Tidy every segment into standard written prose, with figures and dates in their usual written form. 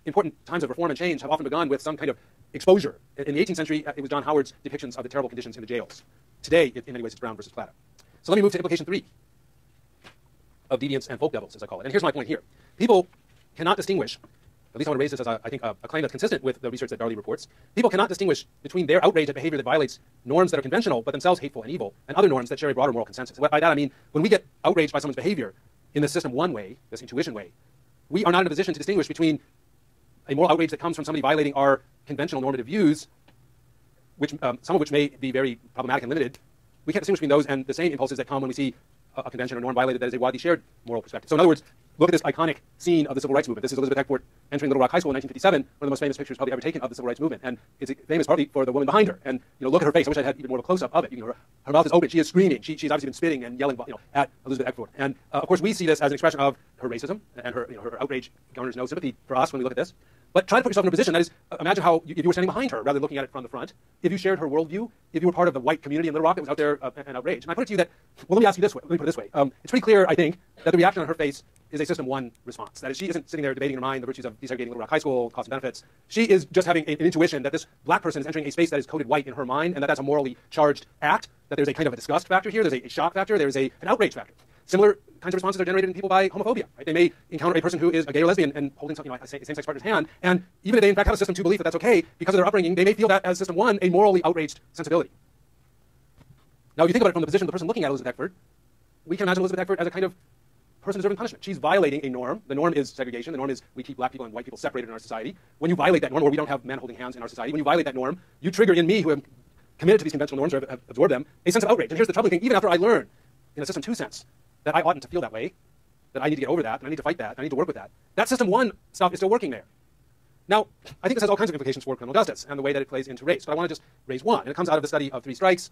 important times of reform and change have often begun with some kind of exposure. In the 18th century, it was John Howard's depictions of the terrible conditions in the jails. Today, in many ways, it's Brown versus Plato. So let me move to implication 3 of deviants and folk devils, as I call it. And here's my point here. People cannot distinguish, at least I want to raise this as, I think, a claim that's consistent with the research that Darley reports. People cannot distinguish between their outrage at behavior that violates norms that are conventional but themselves hateful and evil, and other norms that share a broader moral consensus. By that I mean, when we get outraged by someone's behavior in the system one way, this intuition way, we are not in a position to distinguish between a moral outrage that comes from somebody violating our conventional normative views, which some of which may be very problematic and limited. We can't distinguish between those and the same impulses that come when we see a convention or norm violated that is a widely shared moral perspective. So in other words, look at this iconic scene of the civil rights movement. This is Elizabeth Eckford entering Little Rock High School in 1957, one of the most famous pictures probably ever taken of the civil rights movement. And it's famous partly for the woman behind her. And look at her face. I wish I had even more of a close-up of it. Her mouth is open. She is screaming. She's obviously been spitting and yelling at Elizabeth Eckford. And of course, we see this as an expression of her racism and her outrage garners no sympathy for us when we look at this. But try to put yourself in a position that is, imagine how, if you were standing behind her rather than looking at it from the front, if you shared her worldview, if you were part of the white community in Little Rock that was out there and outraged. And I put it to you that, well, let me ask you this way. Let me put it this way. It's pretty clear, I think, that the reaction on her face is a system one response. That is, she isn't sitting there debating in her mind the virtues of desegregating Little Rock High School, costs and benefits. She is just having an intuition that this black person is entering a space that is coded white in her mind, and that's a morally charged act, that there's a kind of a disgust factor here, there's a shock factor, there's an outrage factor. Similar kinds of responses are generated in people by homophobia. Right? They may encounter a person who is a gay or lesbian and holding something, a same-sex partner's hand, and even if they in fact have a system two belief that that's okay, because of their upbringing, they may feel that as system one, a morally outraged sensibility. Now, if you think about it from the position of the person looking at Elizabeth Eckford, we can imagine Elizabeth Eckford as a kind of person deserving punishment. She's violating a norm. The norm is segregation. The norm is we keep black people and white people separated in our society. When you violate that norm, or we don't have men holding hands in our society, when you violate that norm, you trigger in me, who am committed to these conventional norms or have absorbed them, a sense of outrage. And here's the troubling thing: even after I learn, in a system two sense, that I oughtn't to feel that way, that I need to get over that, and I need to fight that, and I need to work with that, that system one stuff is still working there. Now, I think this has all kinds of implications for criminal justice and the way that it plays into race, but I want to just raise one, and it comes out of the study of 3 strikes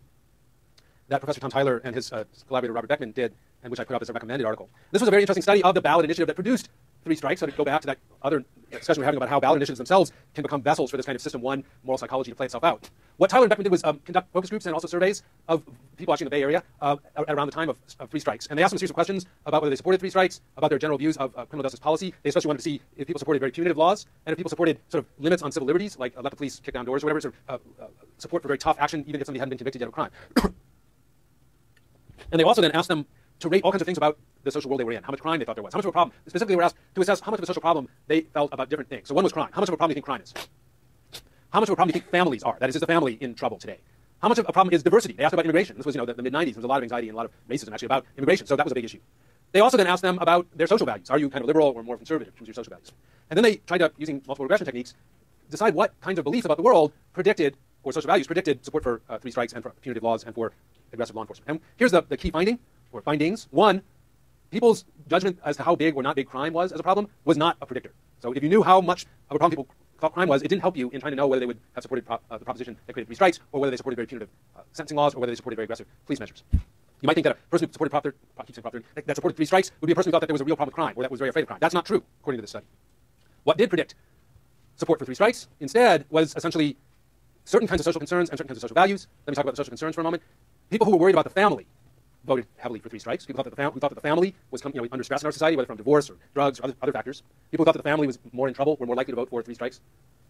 that Professor Tom Tyler and his collaborator Robert Beckman did, and which I put up as a recommended article. This was a very interesting study of the ballot initiative that produced 3 strikes, so to go back to that other discussion we were having about how ballot initiatives themselves can become vessels for this kind of system one moral psychology to play itself out. What Tyler and Beckman did was conduct focus groups and also surveys of people actually in the Bay Area around the time of 3 strikes. And they asked them a series of questions about whether they supported 3 strikes, about their general views of criminal justice policy. They especially wanted to see if people supported very punitive laws, and if people supported sort of limits on civil liberties, like let the police kick down doors or whatever, sort of support for very tough action, even if somebody hadn't been convicted yet of a crime. And they also then asked them to rate all kinds of things about the social world they were in, how much crime they thought there was, how much of a problem. Specifically, they were asked to assess how much of a social problem they felt about different things. So one was crime. How much of a problem do you think crime is? How much of a problem do you think families are? That is the family in trouble today? How much of a problem is diversity? They asked about immigration. This was, the mid-90s. There was a lot of anxiety and a lot of racism actually about immigration, so that was a big issue. They also then asked them about their social values. Are you kind of liberal or more conservative in terms of your social values? And then they tried to, using multiple regression techniques, decide what kinds of beliefs about the world predicted, or social values predicted, support for 3 strikes and for punitive laws and for aggressive law enforcement. And here's the key finding, or findings. One, people's judgment as to how big or not big crime was as a problem was not a predictor. So if you knew how much of a problem people thought crime was, it didn't help you in trying to know whether they would have supported the proposition that created 3 strikes, or whether they supported very punitive sentencing laws, or whether they supported very aggressive police measures. You might think that a person who supported that supported 3 strikes would be a person who thought that there was a real problem with crime, or that was very afraid of crime. That's not true, according to this study. What did predict support for 3 strikes instead was essentially certain kinds of social concerns and certain kinds of social values. Let me talk about the social concerns for a moment. People who were worried about the family voted heavily for 3 strikes. People thought that the family was under stress in our society, whether from divorce or drugs or other factors. People who thought that the family was more in trouble were more likely to vote for 3 strikes.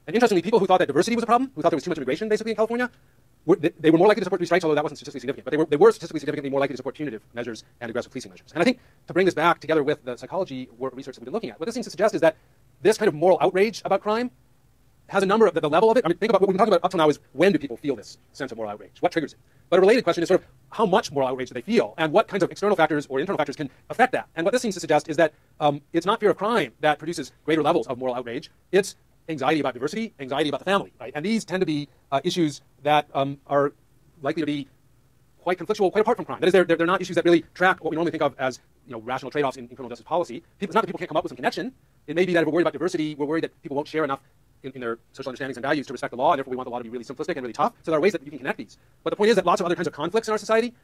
And interestingly, people who thought that diversity was a problem, who thought there was too much immigration basically in California, they were more likely to support 3 strikes, although that wasn't statistically significant. But they were statistically significantly more likely to support punitive measures and aggressive policing measures. And I think to bring this back together with the psychology research that we've been looking at, what this seems to suggest is that this kind of moral outrage about crime has a number of the level of it. I mean, think about what we've been talking about up till now is when do people feel this sense of moral outrage? What triggers it? But a related question is sort of how much moral outrage do they feel, and what kinds of external factors or internal factors can affect that? And what this seems to suggest is that it's not fear of crime that produces greater levels of moral outrage. It's anxiety about diversity, anxiety about the family, right? And these tend to be issues that are likely to be quite conflictual, quite apart from crime. That is, they're not issues that really track what we normally think of as rational trade-offs in criminal justice policy. It's not that people can't come up with some connection. It may be that if we're worried about diversity, we're worried that people won't share enough in their social understandings and values to respect the law, and therefore we want the law to be really simplistic and really tough. So there are ways that you can connect these. But the point is that lots of other kinds of conflicts in our society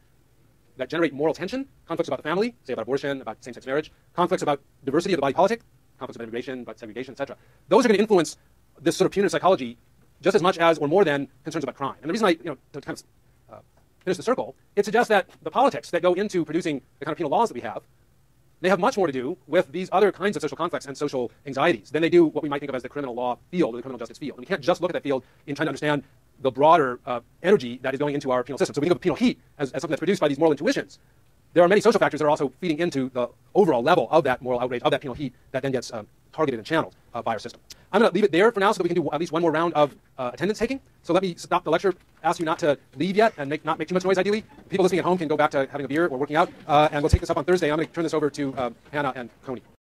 that generate moral tension, conflicts about the family, say about abortion, about same-sex marriage, conflicts about diversity of the body politic, conflicts about immigration, about segregation, etc. Those are going to influence this sort of punitive psychology just as much as or more than concerns about crime. And the reason to kind of finish the circle, it suggests that the politics that go into producing the kind of penal laws that we have they have much more to do with these other kinds of social conflicts and social anxieties than they do what we might think of as the criminal law field or the criminal justice field. And we can't just look at that field in trying to understand the broader energy that is going into our penal system. So we think of penal heat as something that's produced by these moral intuitions. There are many social factors that are also feeding into the overall level of that moral outrage, of that penal heat that then gets targeted and channeled by our system. I'm going to leave it there for now so that we can do at least one more round of attendance taking. So let me stop the lecture, ask you not to leave yet, and not make too much noise ideally. People listening at home can go back to having a beer or working out, and we'll take this up on Thursday. I'm going to turn this over to Hannah and Coney.